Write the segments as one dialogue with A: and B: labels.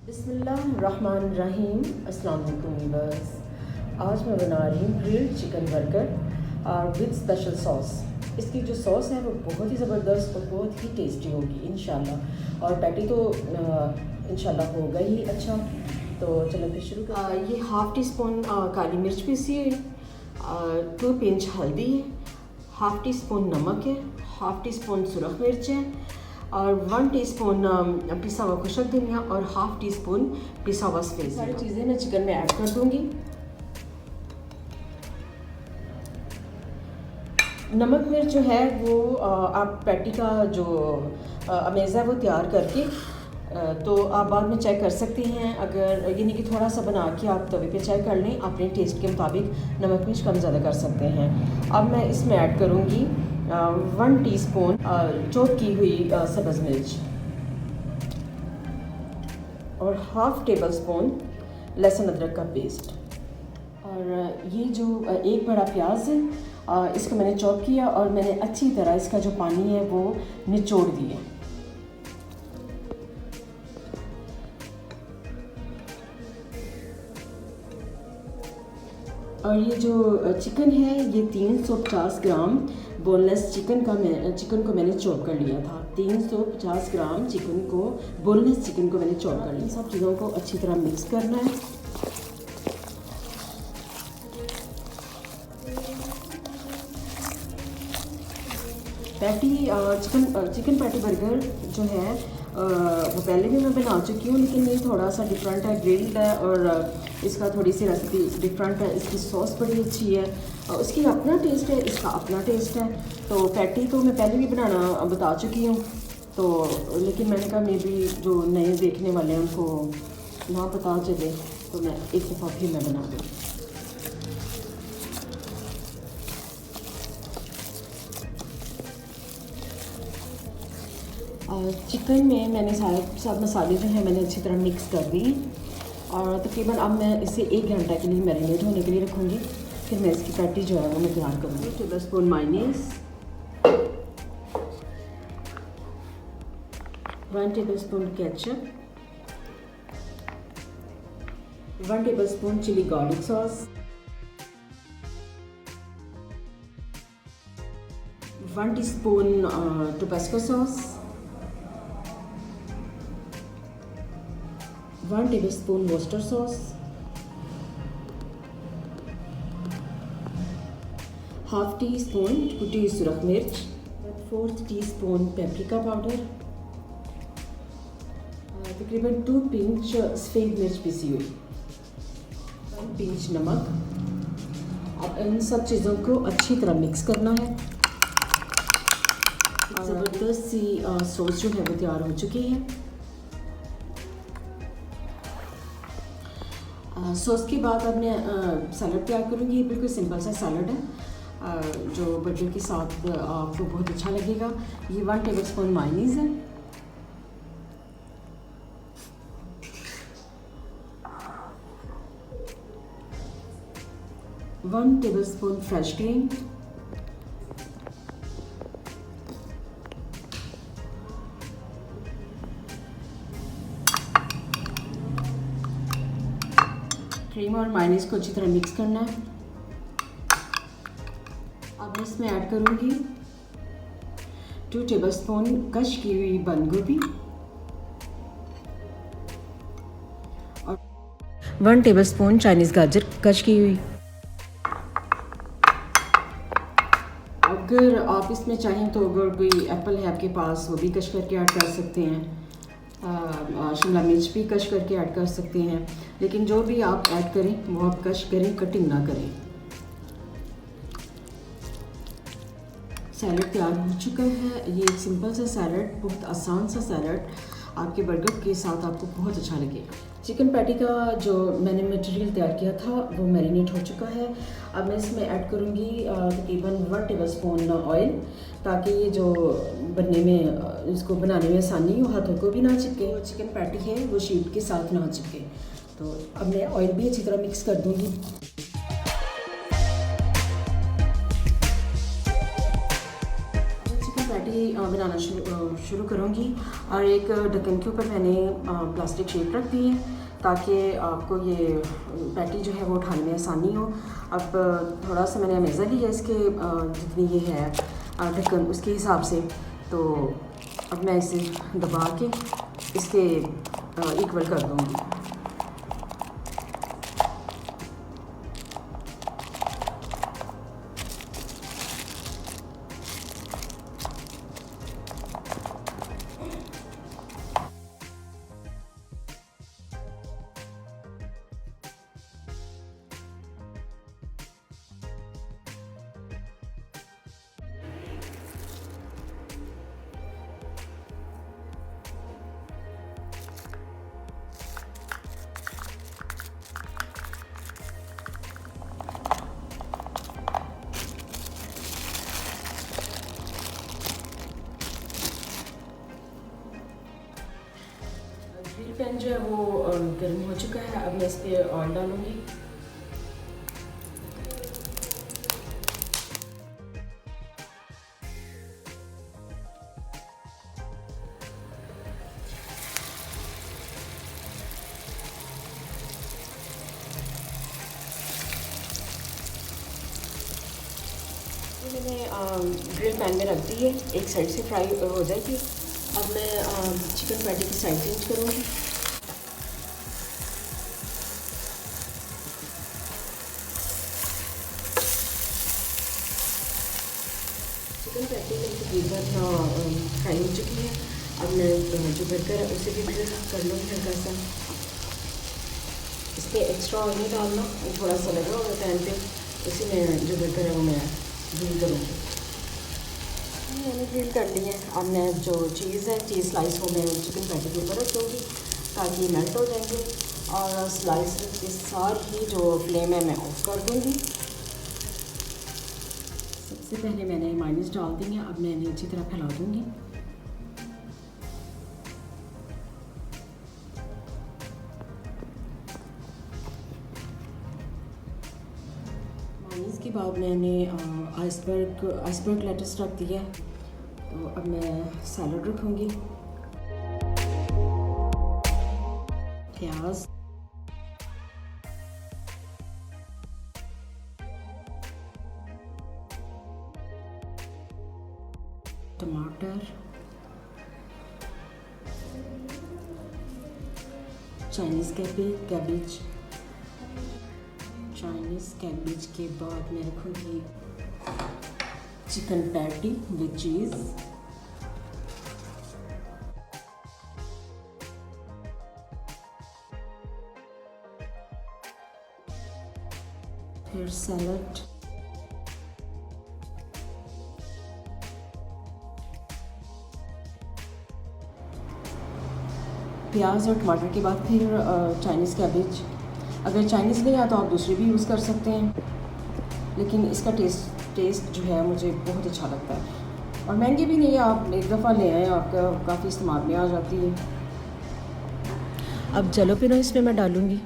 A: बिस्मिल्लाहिर्रहमानिर्रहीम। अस्सलाम वालेकुम व्यूअर्स। आज मैं बना रही हूँ ग्रिल्ड चिकन बर्गर और विद स्पेशल सॉस। इसकी जो सॉस है वो बहुत ही ज़बरदस्त और बहुत ही टेस्टी होगी इंशाल्लाह। और पैटी तो इंशाल्लाह होगा ही अच्छा। तो चलो फिर शुरू करते हैं। ये हाफ़ टी स्पून काली मिर्च पीसी है, 2 पिंच हल्दी है, हाफ़ टी स्पून नमक है, हाफ़ टी स्पून सुरख मिर्च है और 1 टीस्पून पिसा हुआ खुशक धनिया और हाफ़ टी स्पून पिसा हुआ सफ़ेद। सारी चीज़ें मैं चिकन में ऐड कर दूँगी। नमक मिर्च जो है वो आप पैटी का जो अमेज़ा है वो तैयार करके तो आप बाद में चेक कर सकते हैं। अगर यानी कि थोड़ा सा बना के आप तवे पे चेक कर लें, अपने टेस्ट के मुताबिक नमक मिर्च कम ज़्यादा कर सकते हैं। अब मैं इसमें ऐड करूँगी 1 टीस्पून चॉप की हुई सब्ज़ मिर्च और हाफ़ टेबल स्पून लहसुन अदरक का पेस्ट। और ये जो एक बड़ा प्याज है इसको मैंने चॉप किया और मैंने अच्छी तरह इसका जो पानी है वो निचोड़ दिया। और ये जो चिकन है ये 350 ग्राम बोनलेस चिकन को मैंने चॉप कर लिया था। 350 ग्राम चिकन को बोनलेस चिकन को मैंने चॉप कर लिया। सब चीज़ों को अच्छी तरह मिक्स करना है। पैटी चिकन पैटी बर्गर जो है वो पहले भी मैं बना चुकी हूँ, लेकिन ये थोड़ा सा डिफरेंट है, ग्रिल्ड है और इसका थोड़ी सी रेसिपी डिफरेंट है। इसकी सॉस बड़ी अच्छी है और उसकी अपना टेस्ट है, इसका अपना टेस्ट है। तो पैटी तो मैं पहले भी बनाना बता चुकी हूँ, तो लेकिन मैंने कहा मे बी जो नए देखने वाले हैं उनको ना पता चले, तो मैं एक दफ़ा फिर मैं बना दूँ। चिकन में मैंने सब मसाले जो हैं मैंने अच्छी तरह मिक्स कर दी और तकरीबन अब मैं इसे 1 घंटा के लिए मैरिनेट होने के लिए रखूँगी। फिर मैं इसकी पैटी जो है वो मैं तैयार करूँगी। 2 tablespoon mayonnaise, 1 tablespoon ketchup, 1 tablespoon chilli garlic sauce, 1 teaspoon Tabasco sauce, 1 tablespoon Worcester sauce, half teaspoon कुटी हुई सुरख मिर्च, 1/4 टीस्पून पेपरिका पाउडर, तकरीबन 2 पिंच सफ़ेद मिर्च पिसी हुई, 1 पिंच नमक। अब इन सब चीज़ों को अच्छी तरह मिक्स करना है। ज़बरदस्त सी सॉस जो है वो तैयार हो चुकी है। सॉस के बाद अब मैं सैलड तैयार करूँगी। ये बिल्कुल सिंपल सा सैलड है जो बर्गर के साथ आपको बहुत अच्छा लगेगा। ये 1 टेबल स्पून मायोनीज़ है, one table spoon fresh cream, cream और मायोनीज़ को अच्छी तरह मिक्स करना है। अब मैं इसमें ऐड करूँगी 2 टेबल स्पून कश की हुई बंद गोभी और 1 टेबल स्पून चाइनीज़ गाजर कश की हुई। अगर आप इसमें चाहें तो अगर कोई एप्पल है आपके पास वो भी कश करके ऐड कर सकते हैं, शिमला मिर्च भी कश करके ऐड कर सकते हैं, लेकिन जो भी आप ऐड करें वो आप कश करें, कटिंग ना करें। सैलड तैयार हो चुका है। ये एक सिंपल सा सैलड, बहुत आसान सा सैलड आपके बर्गर के साथ आपको बहुत अच्छा लगेगा। चिकन पैटी का जो मैंने मटेरियल तैयार किया था वो मैरिनेट हो चुका है। अब मैं इसमें ऐड करूँगी तकरीबन 1 टेबल स्पून ऑयल, ताकि ये जो बनने में इसको बनाने में आसानी हो, हाथों को भी ना चिपके, चिकन पैटी है वो शीट के साथ ना चिपके। तो अब मैं ऑयल भी अच्छी तरह मिक्स कर दूँगी। पैटी बनाना शुरू करूँगी। और एक ढक्कन के ऊपर मैंने प्लास्टिक शीट रख दी है ताकि आपको ये पैटी जो है वो उठाने में आसानी हो। अब थोड़ा सा मैंने अंदाज़ा लिया इसके जितनी ये है ढक्कन उसके हिसाब से, तो अब मैं इसे दबा के इसके इक्वल कर दूँगी। ग्रिल पैन जो है वो गर्म हो चुका है। अब मैं इस पर ऑयल डालूँगी। मैंने ग्रिल पैन में रख दी है, एक साइड से फ्राई हो जाएगी। अब मैं चिकन पैटी की साइड चेंज करूँगी। चिकन पैटी मेरी तकरीबन फ्राई हो चुकी है। अब मैं जो बर्गर है उसे भी ग्रिल कर लूँगी हल्का सा। इस पर एक्स्ट्रा ऑयल नहीं डालना, थोड़ा सा लगा होगा पैन पे, उसी में जो बर्गर है वो मैं ग्रिल करूँगी। मैंने ग्रिल कर ली है। अब मैं जो चीज़ है, चीज़ स्लाइस वो मैं चिकन पैटी के ऊपर रख दूँगी ताकि मेल्ट हो जाएंगे। और स्लाइस के साथ ही जो फ्लेम है मैं ऑफ कर दूँगी। सबसे पहले मैंने मायोनीज़ डाल दी है। अब मैं इन्हें अच्छी तरह फैला दूँगी। मायोनीज़ के बाद मैंने आइसबर्ग लेटस रख दिया है। तो अब मैं सैलड रखूँगी। प्याज, टमाटर, चाइनीज़ कैबेज। चाइनीज़ कैबेज के बाद मैं रखूँगी चिकन पैटी विद चीज़। फिर सैलड, प्याज और टमाटर के बाद फिर चाइनीज़ कैबेज। अगर चाइनीज़ नहीं है तो आप दूसरी भी यूज़ कर सकते हैं, लेकिन इसका टेस्ट जो है मुझे बहुत अच्छा लगता है। और महंगी भी नहीं है, आप एक दफ़ा ले आएँ, आपका काफ़ी इस्तेमाल में आ जाती है। अब जलापेनो इसमें मैं डालूँगी।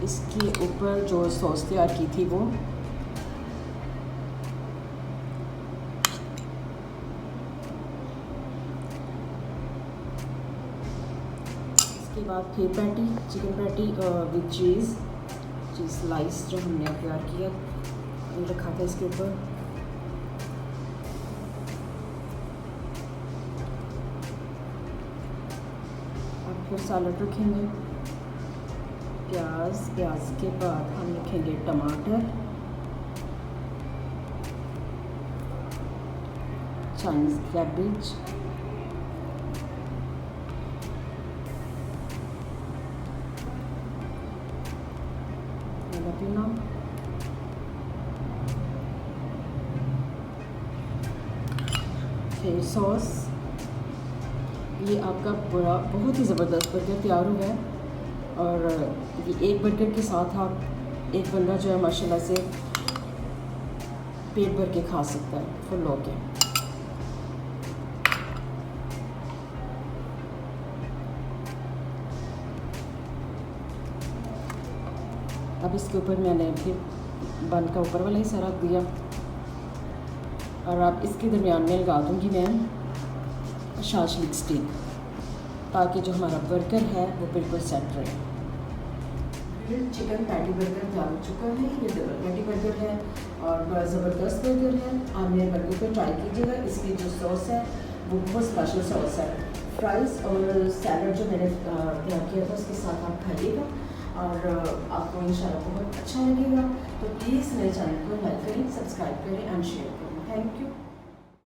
A: इसके ऊपर जो सॉस तैयार की थी वो, इसके बाद फिर patty, chicken patty with cheese slice जो हमने तैयार किया रखा था इसके ऊपर। अब फिर सैलड रखेंगे, प्याज के बाद हम रखेंगे टमाटर, चाइनीज़ कैबेज, जलापेनो, फिर सॉस। ये आपका पूरा बहुत ही ज़बरदस्त बर्गर तैयार हुआ है। और ये एक बर्गर के साथ आप एक बंदा जो है माशाल्लाह से पेट भर के खा सकता है, फुल होके। अब इसके ऊपर मैंने फिर बन का ऊपर वाला हिस्सा रख दिया। और अब इसके दरमियान में लगा दूँगी मैं शाशलिक स्टिक, ताकि जो हमारा बर्गर है वो बिल्कुल सेट रहे। चिकन पैटी बर्गर तैयार हो चुका है। ये डबल पैटी बर्गर है और बड़ा ज़बरदस्त बर्गर है। आप मेरे बर्गर को ट्राई कीजिएगा। इसकी जो सॉस है वो बहुत स्पेशल सॉस है। फ्राइज़ और सैलड जो मैंने तैयार किया था उसके साथ आप खाइएगा और आपको इंशाल्लाह बहुत अच्छा लगेगा। तो प्लीज़ मेरे चैनल को लाइक करें, सब्सक्राइब करें एंड शेयर करें। Thank you.